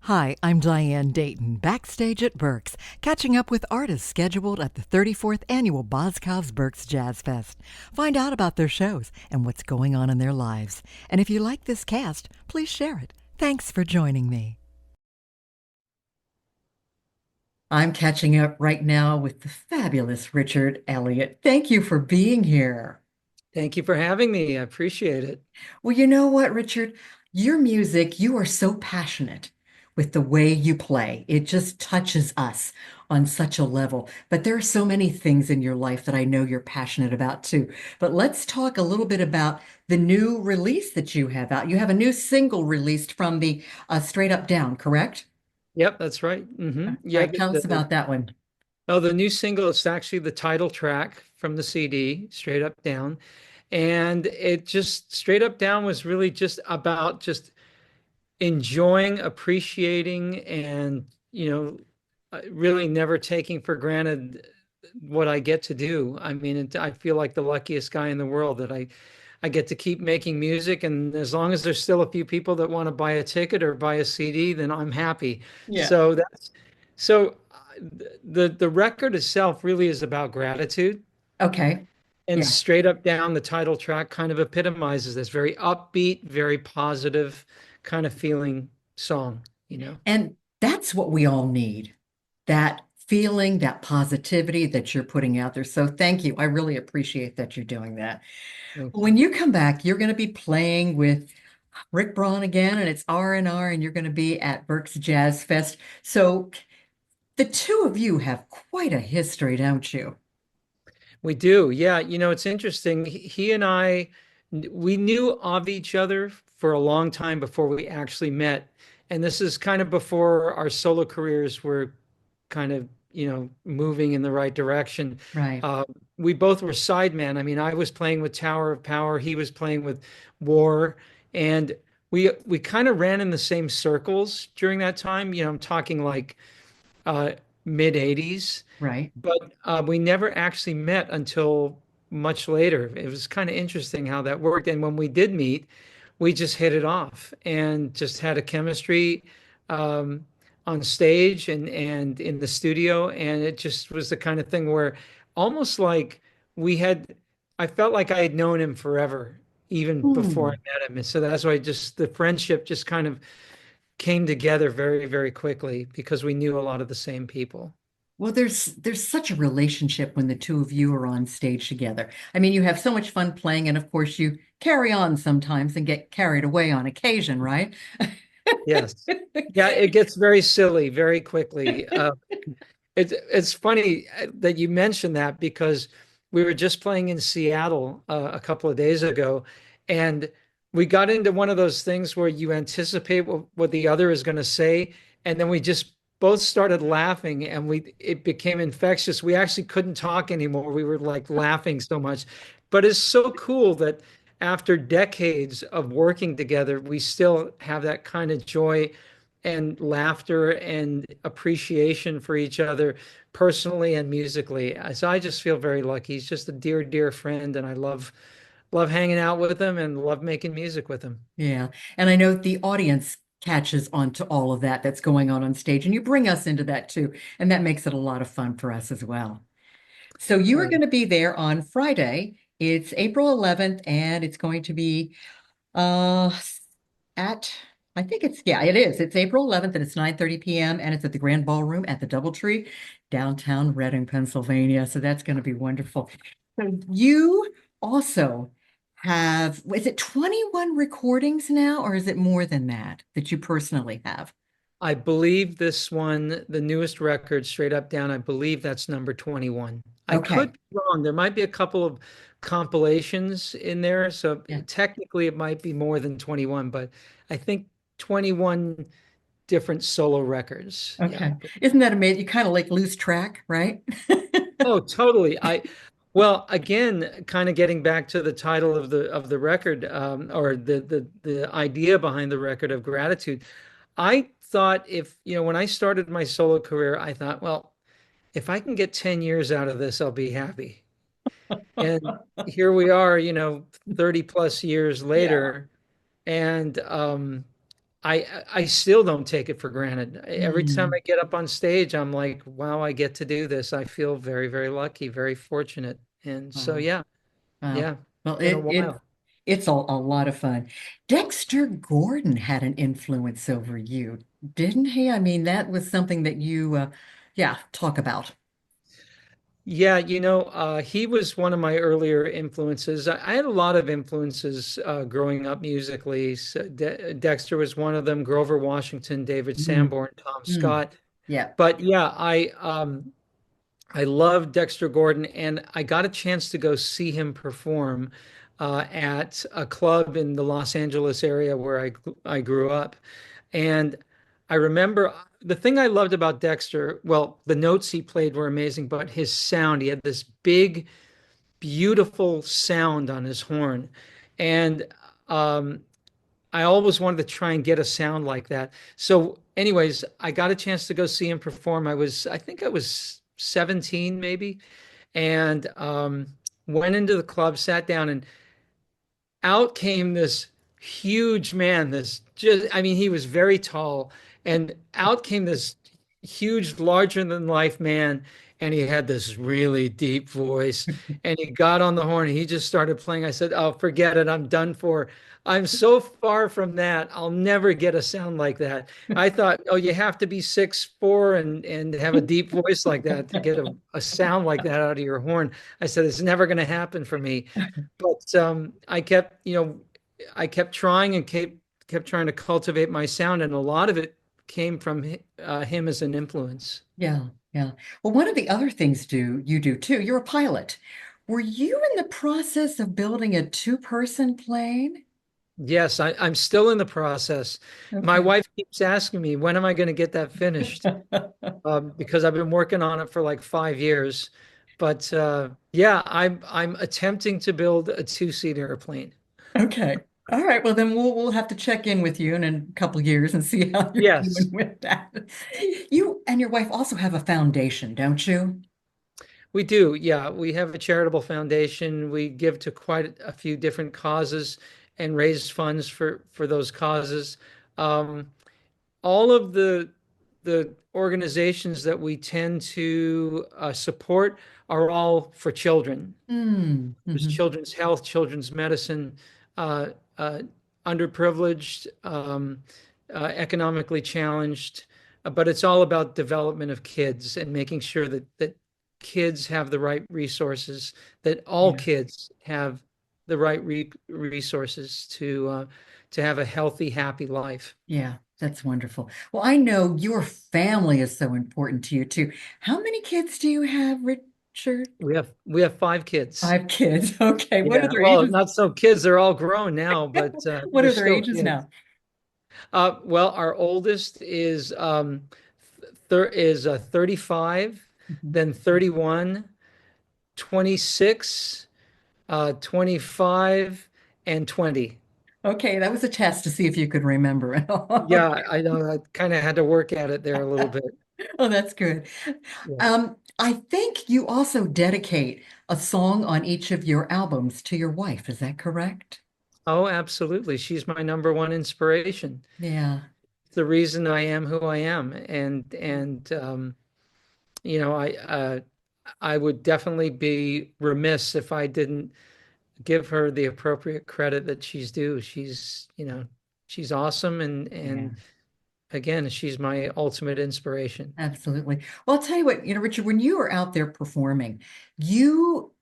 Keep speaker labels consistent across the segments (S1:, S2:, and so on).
S1: Hi, I'm Diane Dayton, backstage at Berks, catching up with artists scheduled at the 34th annual Berks Jazz Fest. Find out about their shows and what's going on in their lives. And if you like this cast, please share it. Thanks for joining me. I'm catching up right now with the fabulous Richard Elliott. Thank you for being here.
S2: Thank you for having me. I appreciate it.
S1: Well, you know what, Richard? Your music, you are so passionate with the way you play. It just touches us on such a level. But there are so many things in your life that I know you're passionate about too. But let's talk a little bit about the new release that you have out. You have a new single released from the Straight Up Down, correct?
S2: Yep, that's right.
S1: All
S2: Yeah,
S1: right, tell us about that one.
S2: the new single is actually the title track from the CD, Straight Up Down. And it just Straight Up Down was really just about just enjoying, appreciating, and, really never taking for granted what I get to do. I mean, I feel like the luckiest guy in the world that I get to keep making music, and as long as there's still a few people that want to buy a ticket or buy a CD, then I'm happy.
S1: Yeah.
S2: So that's so the record itself really is about gratitude,
S1: Okay.
S2: and
S1: Yeah.
S2: Straight Up Down, the title track, kind of epitomizes this very upbeat, very positive kind of feeling song, you know.
S1: And that's what we all need, that feeling, that positivity that you're putting out there. So thank you. I really appreciate that you're doing that.
S2: Thank
S1: When
S2: you.
S1: you come back, you're going to be playing with Rick Braun again, and it's R&R, and you're going to be at Berks Jazz Fest. So the two of you have quite a history, don't you?
S2: We do. Yeah. It's interesting. He and I, we knew of each other for a long time before we actually met. And this is kind of before our solo careers were kind of, moving in the right direction.
S1: Right.
S2: Uh, we both were sidemen. I mean, I was playing with Tower of Power, he was playing with War, and we kind of ran in the same circles during that time. I'm talking like uh, mid 80s,
S1: Right.
S2: but we never actually met until much later. It was kind of interesting how that worked. And when we did meet, we just hit it off and just had a chemistry um, on stage and in the studio. And it just was the kind of thing where almost like we had, I felt like I had known him forever, even before I
S1: Hmm.
S2: met him. And so that's why just the friendship just kind of came together very, very quickly because we knew a lot of the same people.
S1: Well, there's such a relationship when the two of you are on stage together. I mean, you have so much fun playing, and of course, you carry on sometimes and get carried away on occasion, right?
S2: Yes. Yeah, it gets very silly very quickly. It's funny that you mentioned that because we were just playing in Seattle a couple of days ago, and we got into one of those things where you anticipate what the other is going to say, and then we just both started laughing, and we it became infectious. We actually couldn't talk anymore. We were like laughing so much. But it's so cool that after decades of working together, we still have that kind of joy and laughter and appreciation for each other personally and musically. So I just feel very lucky. He's just a dear, dear friend, and I love hanging out with him and love making music with him.
S1: Yeah. And I know the audience catches on to all of that that's going on stage, and you bring us into that too. And that makes it a lot of fun for us as well. So you are
S2: Right.
S1: going to be there on Friday. It's April 11th, and it's going to be uh at I think it's yeah, it is. It's April 11th and it's 9:30 p.m. and it's at the Grand Ballroom at the DoubleTree, downtown Reading, Pennsylvania. So that's going to be wonderful. So you also have, is it 21 recordings now, or is it more than that that you personally have?
S2: I believe this one, the newest record, Straight Up Down, I believe that's number 21. I
S1: Okay.
S2: could be wrong. There might be a couple of compilations in there. So
S1: Yeah.
S2: technically it might be more than 21, but I think 21 different solo records. Yeah.
S1: Okay. Isn't that amazing? You kind of like lose track, right?
S2: Oh, totally. Well, again, kind of getting back to the title of the record, or the idea behind the record of gratitude. I thought when I started my solo career, I thought, well, if I can get 10 years out of this, I'll be happy. And here we are, 30 plus years
S1: Yeah.
S2: later, and I still don't take it for granted. Every time
S1: Mm.
S2: I get up on stage, I'm like, wow, I get to do this. I feel very, very lucky, very fortunate. And so,
S1: Wow.
S2: yeah,
S1: Wow.
S2: yeah,
S1: Well,
S2: been a
S1: it
S2: while.
S1: it's a lot of fun. Dexter Gordon had an influence over you, didn't he? I mean, that was something that you yeah, talk about.
S2: Yeah, he was one of my earlier influences. I had a lot of influences growing up musically. So Dexter was one of them, Grover Washington, David
S1: Mm.
S2: Sanborn, Tom
S1: Mm.
S2: Scott.
S1: Yeah.
S2: But yeah, I love Dexter Gordon, and I got a chance to go see him perform at a club in the Los Angeles area where I grew up. And I remember the thing I loved about Dexter, well, the notes he played were amazing, but his sound, he had this big, beautiful sound on his horn. And um, I always wanted to try and get a sound like that. So, anyways, I got a chance to go see him perform. I think I was 17 maybe, and went into the club, sat down, and out came this huge man, this just, I mean, he was very tall, and out came this huge, larger than life man, and he had this really deep voice, and he got on the horn and he just started playing. I said, "Oh, forget it, I'm done for. I'm so far from that. I'll never get a sound like that." I thought, oh, you have to be 6'4" and have a deep voice like that to get a sound like that out of your horn. I said, it's never going to happen for me. But I kept trying and kept trying to cultivate my sound, and a lot of it came from him as an influence.
S1: Yeah, yeah. Well, one of the other things you do too, you're a pilot. Were you in the process of building a two-person plane?
S2: Yes, I'm still in the process. My
S1: Okay.
S2: wife keeps asking me, when am I going to get that finished? Because I've been working on it for like 5 years. But yeah, I'm attempting to build a two-seat airplane.
S1: Okay. All right. Well, then we'll have to check in with you in a couple years and see how you're
S2: Yes.
S1: doing with that. You and your wife also have a foundation, don't you?
S2: We do, yeah. We have a charitable foundation. We give to quite a few different causes and raise funds for those causes. Um, all of the organizations that we tend to support are all for children.
S1: Mm,
S2: There's
S1: hmm.
S2: children's health, children's medicine, uh, uh, underprivileged, economically challenged, but it's all about development of kids and making sure that kids have the right resources, that all
S1: Yeah.
S2: kids have the right resources to have a healthy, happy life.
S1: Yeah, that's wonderful. Well, I know your family is so important to you too. How many kids do you have, Richard?
S2: We have 5 kids.
S1: 5 kids. Okay. What are
S2: Yeah,
S1: their
S2: well,
S1: ages?
S2: not so kids, they're all grown now, but
S1: What
S2: they're
S1: are their
S2: still
S1: ages
S2: kids.
S1: now?
S2: Well, our oldest is 35,
S1: Mhm.
S2: then 31, 26, 25, and 20.
S1: Okay, that was a test to see if you could remember it all.
S2: Yeah, I know. I kind of had to work at it there a little bit.
S1: Oh, that's good.
S2: Yeah.
S1: I think you also dedicate a song on each of your albums to your wife. Is that correct?
S2: Oh, absolutely. She's my number one inspiration.
S1: Yeah.
S2: The reason I am who I am, and I would definitely be remiss if I didn't give her the appropriate credit that she's due. She's awesome,
S1: Yeah.
S2: and again, she's my ultimate inspiration.
S1: Absolutely. Well, I'll tell you what, Richard, when you are out there performing, you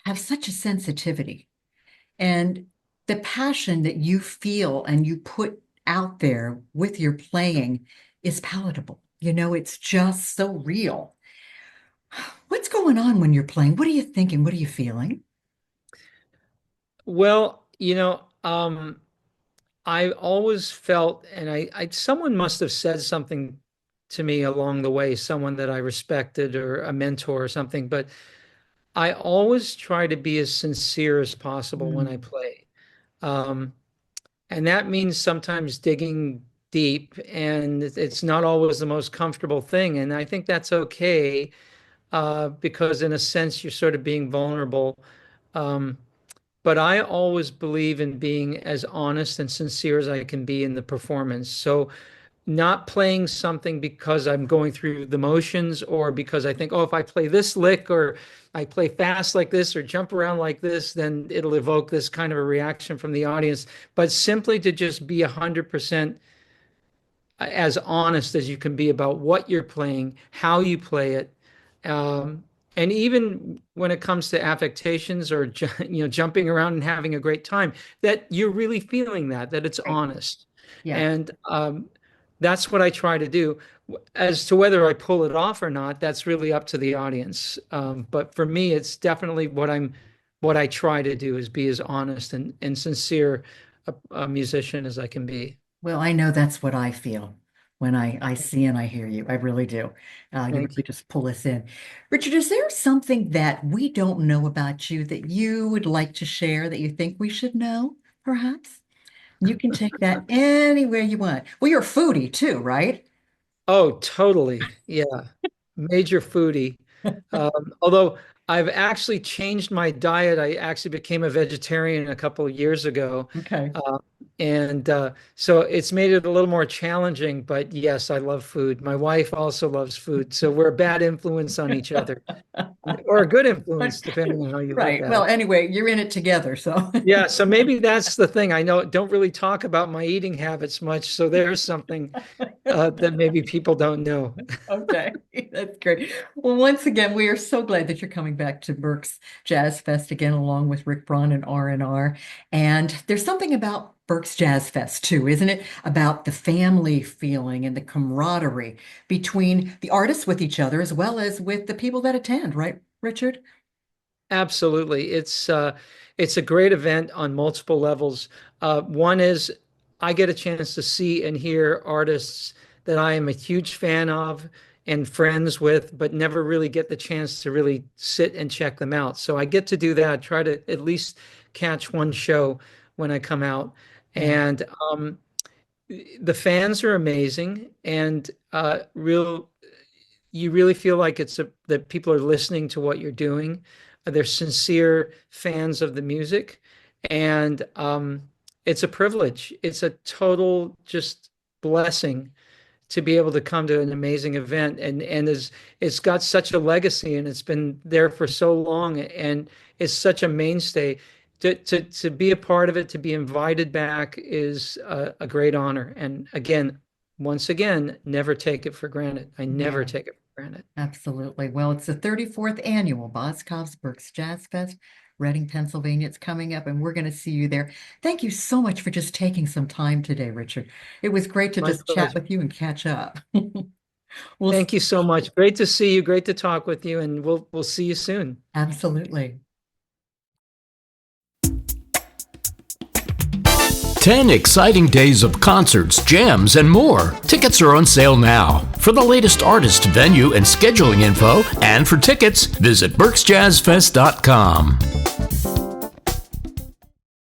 S1: have such a sensitivity and the passion that you feel and you put out there with your playing is palatable. It's just so real. What's going on when you're playing? What are you thinking? What are you feeling?
S2: Well, I always felt, and someone must have said something to me along the way, someone that I respected or a mentor or something, but I always try to be as sincere as possible when I
S1: Mm,
S2: play. Um, and that means sometimes digging deep, and it's not always the most comfortable thing. And I think that's okay, because in a sense, you're sort of being vulnerable. Um, but I always believe in being as honest and sincere as I can be in the performance. So not playing something because I'm going through the motions or because I think, oh, if I play this lick or I play fast like this or jump around like this, then it'll evoke this kind of a reaction from the audience. But simply to just be 100% as honest as you can be about what you're playing, how you play it. Um, and even when it comes to affectations or jumping around and having a great time, that you're really feeling that it's
S1: Right.
S2: honest.
S1: Yeah.
S2: And that's what I try to do. As to whether I pull it off or not, that's really up to the audience. But for me, it's definitely what I try to do is be as honest and sincere a musician as I can be.
S1: Well, I know that's what I feel when I see and I hear you. I really do. You
S2: Thank
S1: really
S2: you.
S1: just pull us in. Richard, is there something that we don't know about you that you would like to share that you think we should know, perhaps? You can take that anywhere you want. Well, you're a foodie too, right?
S2: Oh, totally. Yeah. Major foodie. Although I've actually changed my diet. I actually became a vegetarian a couple of years ago.
S1: Okay.
S2: Uh, and so it's made it a little more challenging, but yes, I love food. My wife also loves food. So we're a bad influence on each other, or a good influence, depending on how you look
S1: Right.
S2: at
S1: Well,
S2: it.
S1: anyway, you're in it together, so
S2: Yeah, so maybe that's the thing. I know don't really talk about my eating habits much, so there's something that maybe people don't know.
S1: okay, that's great. Well, once again, we are so glad that you're coming back to Berks Jazz Fest again, along with Rick Braun and R&R. And there's something about Berks Jazz Fest too, isn't it? About the family feeling and the camaraderie between the artists with each other as well as with the people that attend, right, Richard?
S2: Absolutely. It's a great event on multiple levels. One is I get a chance to see and hear artists that I am a huge fan of and friends with, but never really get the chance to really sit and check them out. So I get to do that, try to at least catch one show when I come out.
S1: Yeah.
S2: And the fans are amazing and you really feel like that people are listening to what you're doing. They're sincere fans of the music, and it's a privilege. It's a total just blessing to be able to come to an amazing event, and it's got such a legacy, and it's been there for so long, and it's such a mainstay. To be a part of it, to be invited back is a great honor. And again, once again, never take it for granted. I never
S1: Yeah.
S2: take it for granted.
S1: Absolutely. Well, it's the 34th annual Boscov's Berks Jazz Fest, Reading, Pennsylvania. It's coming up, and we're going to see you there. Thank you so much for just taking some time today, Richard. It was great to
S2: My
S1: just chat
S2: pleasure.
S1: with you and catch up. We'll
S2: Thank you so much. Great to see you. Great to talk with you, and we'll see you soon.
S1: absolutely.
S3: 10 exciting days of concerts, jams, and more. Tickets are on sale now. For the latest artist, venue, and scheduling info, and for tickets, visit berksjazzfest.com.